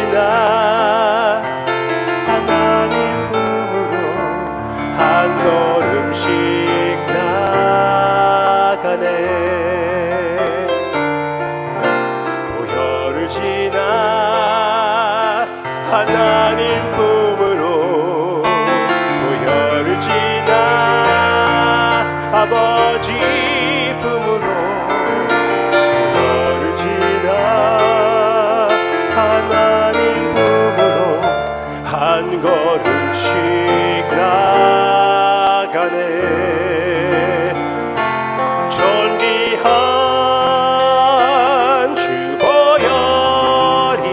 지나 하나님 품으로 한 걸음씩 나가네. 보혈을 지나 하나님 품으로 보혈을 지나 아버지 품으로 보혈을 지나 하나님 품으로 한 걸음씩 나가네. 존귀한 주 보혈이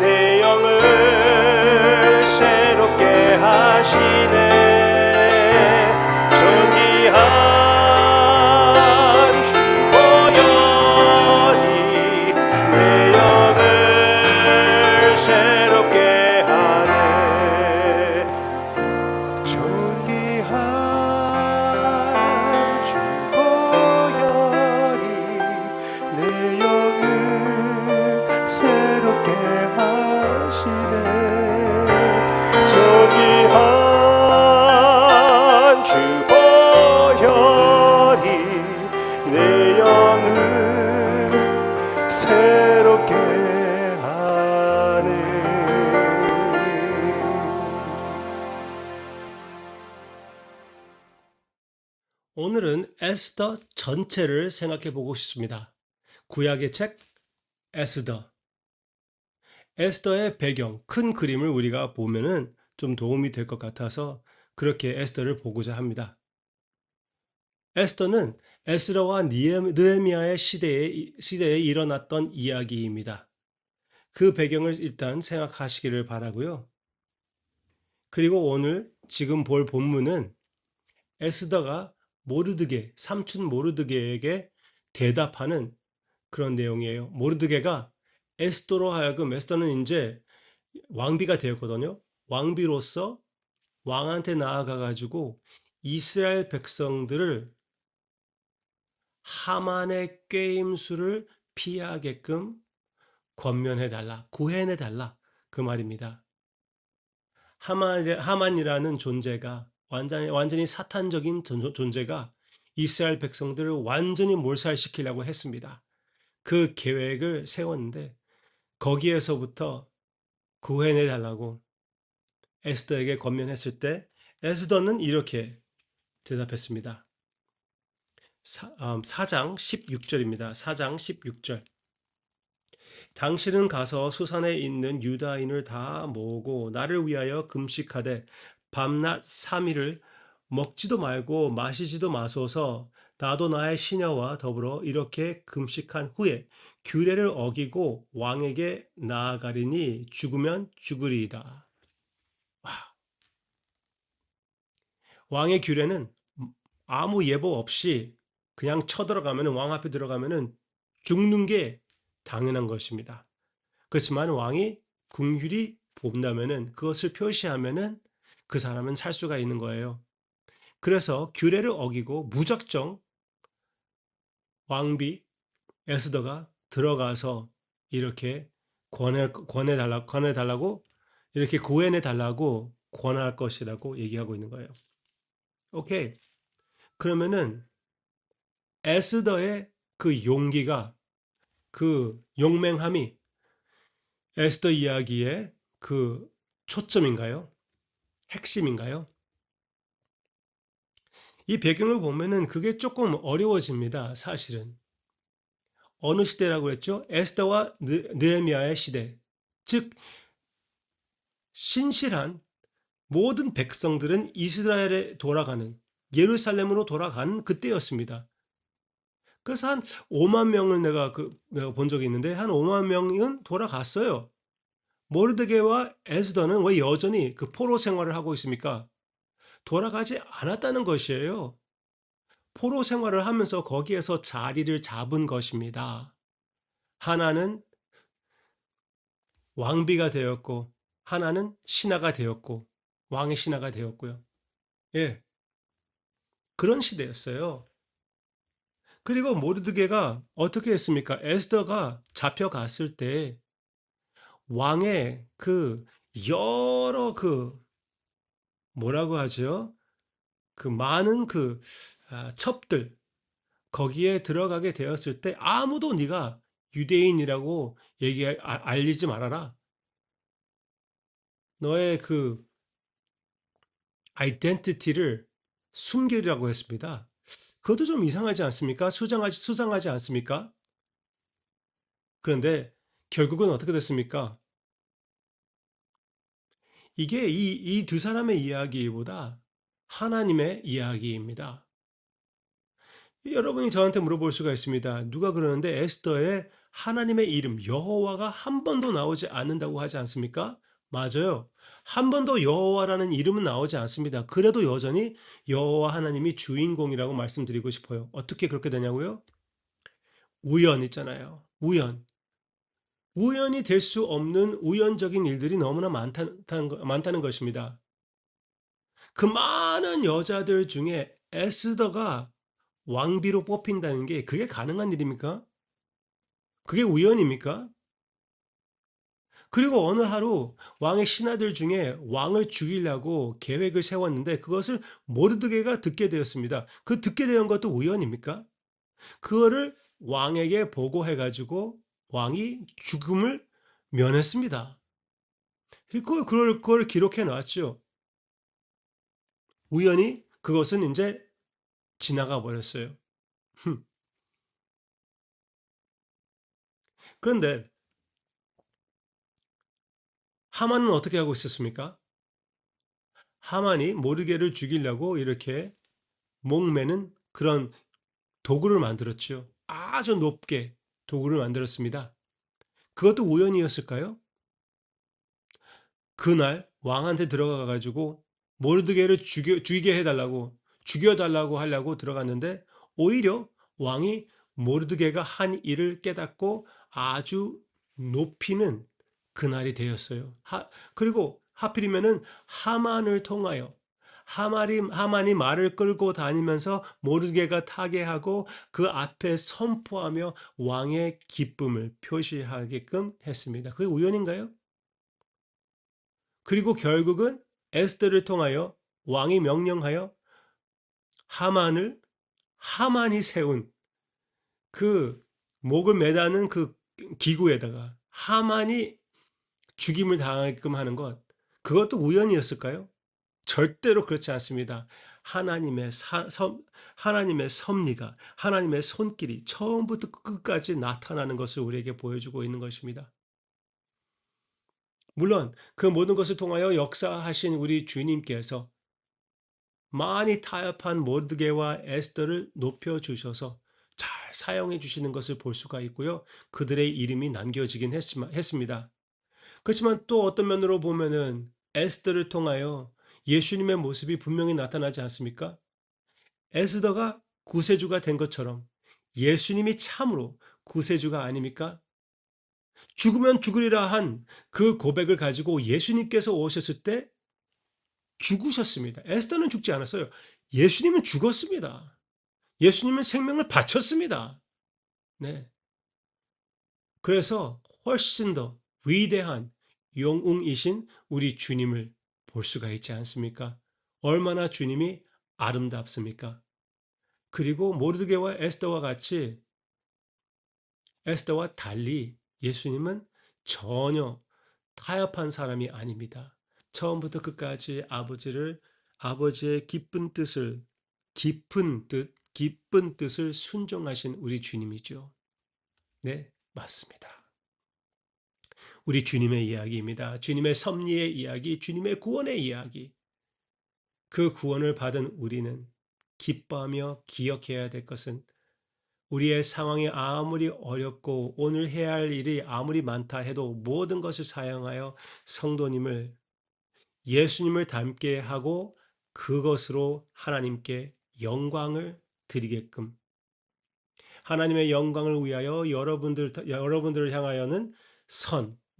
내 영을 새롭게 하시네. 존귀한 주 보혈이 내 영을 새롭게 하네. 존귀한 주 보혈이 내 영을 새롭게 하시네. 존귀한 주 보혈이 내 영을 새롭게 하네. 오늘은 에스더 전체를 생각해 보고 싶습니다. 구약의 책 에스더. 에스더의 배경, 큰 그림을 우리가 보면은 좀 도움이 될 것 같아서 그렇게 에스더를 보고자 합니다. 에스더는 에스라와 느헤미야의 시대에 일어났던 이야기입니다. 그 배경을 일단 생각하시기를 바라고요. 그리고 오늘 지금 볼 본문은 에스더가 모르드게, 삼촌 모르드게에게 대답하는 그런 내용이에요. 모르드게가 에스더로 하여금, 에스더는 이제 왕비가 되었거든요. 왕비로서 왕한테 나아가 가지고 이스라엘 백성들을 하만의 꾀임수를 피하게끔 권면해달라, 구해내달라, 그 말입니다. 하만이라는 존재가 완전히 사탄적인 존재가 이스라엘 백성들을 완전히 몰살시키려고 했습니다. 그 계획을 세웠는데 거기에서부터 구해내달라고 에스더에게 권면했을 때 에스더는 이렇게 대답했습니다. 4장 16절입니다. 4장 16절. 당신은 가서 수산에 있는 유다인을 다 모으고 나를 위하여 금식하되 밤낮 3일을 먹지도 말고 마시지도 마소서. 나도 나의 시녀와 더불어 이렇게 금식한 후에 규례를 어기고 왕에게 나아가리니 죽으면 죽으리이다. 왕의 규례는 아무 예보 없이 그냥 쳐들어가면, 왕 앞에 들어가면 죽는 게 당연한 것입니다. 그렇지만 왕이 긍휼히 본다면, 그것을 표시하면 그 사람은 살 수가 있는 거예요. 그래서 규례를 어기고 무작정 왕비 에스더가 들어가서 이렇게 권해달라고, 이렇게 구해내달라고 권할 것이라고 얘기하고 있는 거예요. 오케이. 그러면은 에스더의 그 용기가, 그 용맹함이 에스더 이야기의 그 초점인가요? 핵심인가요? 이 배경을 보면은 그게 조금 어려워집니다. 사실은. 어느 시대라고 했죠? 에스더와 느헤미야의 시대. 즉 신실한 모든 백성들은 이스라엘에 돌아가는, 예루살렘으로 돌아가는 그때였습니다. 그래서 한 5만 명을 내가 본 적이 있는데 한 5만 명은 돌아갔어요. 모르드게와 에스더는 왜 여전히 그 포로 생활을 하고 있습니까? 돌아가지 않았다는 것이에요. 포로 생활을 하면서 거기에서 자리를 잡은 것입니다. 하나는 왕비가 되었고 하나는 신하가 되었고 왕의 신하가 되었고요. 예, 그런 시대였어요. 그리고 모르드게가 어떻게 했습니까? 에스더가 잡혀갔을 때 왕의 그 여러 뭐라고 하죠? 그 많은 첩들 거기에 들어가게 되었을 때 아무도 네가 유대인이라고 알리지 말아라. 너의 그 아이덴티티를 숨기라고 했습니다. 그것도 좀 이상하지 않습니까? 수상하지 않습니까? 그런데 결국은 어떻게 됐습니까? 이게 이 두 사람의 이야기보다 하나님의 이야기입니다. 여러분이 저한테 물어볼 수가 있습니다. 누가 그러는데 에스더에 하나님의 이름 여호와가 한 번도 나오지 않는다고 하지 않습니까? 맞아요. 한 번도 여호와라는 이름은 나오지 않습니다. 그래도 여전히 여호와 하나님이 주인공이라고 말씀드리고 싶어요. 어떻게 그렇게 되냐고요? 우연 있잖아요. 우연. 우연이 될 수 없는 우연적인 일들이 너무나 많다는 것입니다. 그 많은 여자들 중에 에스더가 왕비로 뽑힌다는 게 그게 가능한 일입니까? 그게 우연입니까? 그리고 어느 하루 왕의 신하들 중에 왕을 죽이려고 계획을 세웠는데 그것을 모르드게가 듣게 되었습니다. 그 듣게 된 것도 우연입니까? 그거를 왕에게 보고해가지고 왕이 죽음을 면했습니다. 그걸 기록해 놨죠. 우연히 그것은 이제 지나가 버렸어요. 그런데 하만은 어떻게 하고 있었습니까? 하만이 모르게를 죽이려고 이렇게 목매는 그런 도구를 만들었죠. 아주 높게 도구를 만들었습니다. 그것도 우연이었을까요? 그날 왕한테 들어가 가지고 모르드게를 죽이게 해달라고 죽여달라고 하려고 들어갔는데 오히려 왕이 모르드게가 한 일을 깨닫고 아주 높이는 그날이 되었어요. 그리고 하필이면은 하만을 통하여 하만이 말을 끌고 다니면서 모르드게가 타게 하고 그 앞에 선포하며 왕의 기쁨을 표시하게끔 했습니다. 그게 우연인가요? 그리고 결국은 에스더를 통하여 왕이 명령하여 하만을 하만이 세운 그 목을 매다는 그 기구에다가 하만이 죽임을 당하게끔 하는 것 그것도 우연이었을까요? 절대로 그렇지 않습니다. 하나님의 섭리가 하나님의 손길이 처음부터 끝까지 나타나는 것을 우리에게 보여주고 있는 것입니다. 물론 그 모든 것을 통하여 역사하신 우리 주님께서 많이 타협한 모르드게와 에스더를 높여주셔서 잘 사용해 주시는 것을 볼 수가 있고요. 그들의 이름이 남겨지긴 했습니다. 그렇지만 또 어떤 면으로 보면은 에스더를 통하여 예수님의 모습이 분명히 나타나지 않습니까? 에스더가 구세주가 된 것처럼 예수님이 참으로 구세주가 아닙니까? 죽으면 죽으리라 한 그 고백을 가지고 예수님께서 오셨을 때 죽으셨습니다. 에스더는 죽지 않았어요. 예수님은 죽었습니다. 예수님은 생명을 바쳤습니다. 네. 그래서 훨씬 더 위대한 영웅이신 우리 주님을 볼 수가 있지 않습니까? 얼마나 주님이 아름답습니까? 그리고 모르드게와 에스더와 같이 에스더와 달리 예수님은 전혀 타협한 사람이 아닙니다. 처음부터 끝까지 아버지의 깊은 뜻을 순종하신 우리 주님이죠. 네, 맞습니다. 우리 주님의 이야기입니다. 주님의 섭리의 이야기, 주님의 구원의 이야기. 그 구원을 받은 우리는 기뻐하며 기억해야 될 것은 우리의 상황이 아무리 어렵고 오늘 해야 할 일이 아무리 많다 해도 모든 것을 사용하여 성도님을 예수님을 닮게 하고 그것으로 하나님께 영광을 드리게끔 하나님의 영광을 위하여 여러분들을 향하여는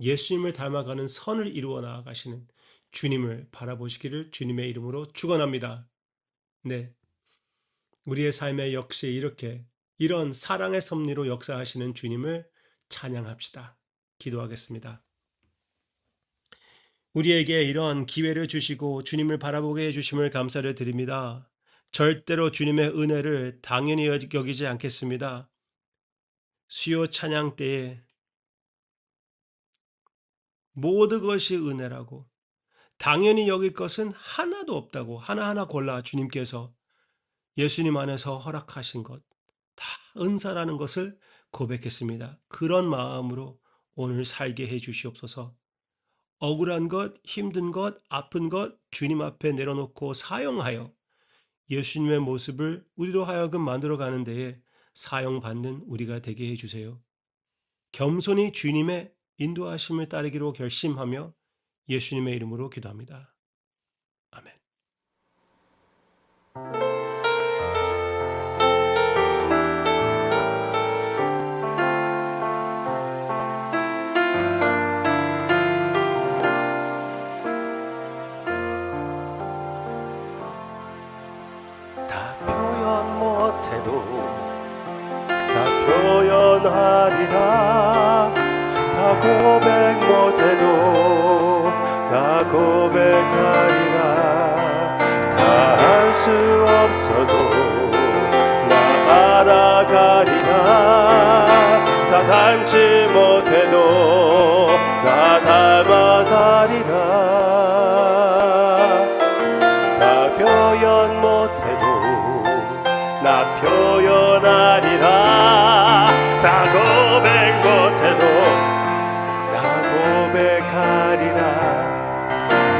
예수님을 닮아가는 선을 이루어 나아가시는 주님을 바라보시기를 주님의 이름으로 축원합니다. 네, 우리의 삶에 역시 이런 사랑의 섭리로 역사하시는 주님을 찬양합시다. 기도하겠습니다. 우리에게 이런 기회를 주시고 주님을 바라보게 해주심을 감사를 드립니다. 절대로 주님의 은혜를 당연히 여기지 않겠습니다. 수요 찬양 때에 모든 것이 은혜라고 당연히 여길 것은 하나도 없다고 하나하나 골라 주님께서 예수님 안에서 허락하신 것 다 은사라는 것을 고백했습니다. 그런 마음으로 오늘 살게 해 주시옵소서. 억울한 것, 힘든 것, 아픈 것 주님 앞에 내려놓고 사용하여 예수님의 모습을 우리로 하여금 만들어가는 데에 사용받는 우리가 되게 해주세요. 겸손히 주님의 인도하심을 따르기로 결심하며 예수님의 이름으로 기도합니다. 아멘. 다 표현 못해도 다 표현하리라. 다 고백 못해도 다 고백하리라. 다 할 수 없어도 나 알아가리라. 다 닮지 못해도 나 닮아가리라. 다 표현 못해도 나 표현하리라. 다 고백 못해도 나 고백하리라.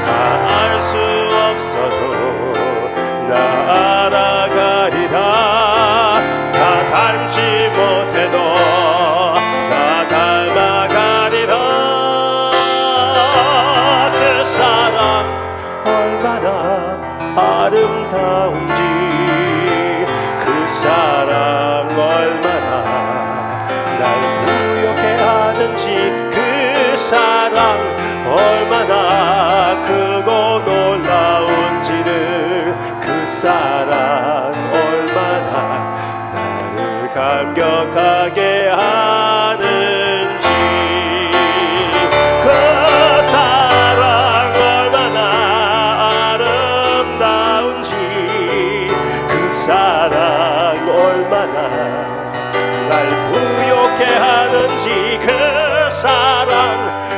다 알 수 없어도 나 알아가리라. 다 닮지 못해도 나 닮아가리라. 그 사람 얼마나 아름다운지, 그 사랑 얼마나 날 부욕해 하는지, 그 사랑 얼마나 크고 놀라운지를, 그 사랑 얼마나 나를 감격하게 하는지, 그 사랑 얼마나 아름다운지, 그 사랑 얼마나 날 부욕해 하는지, 그 사랑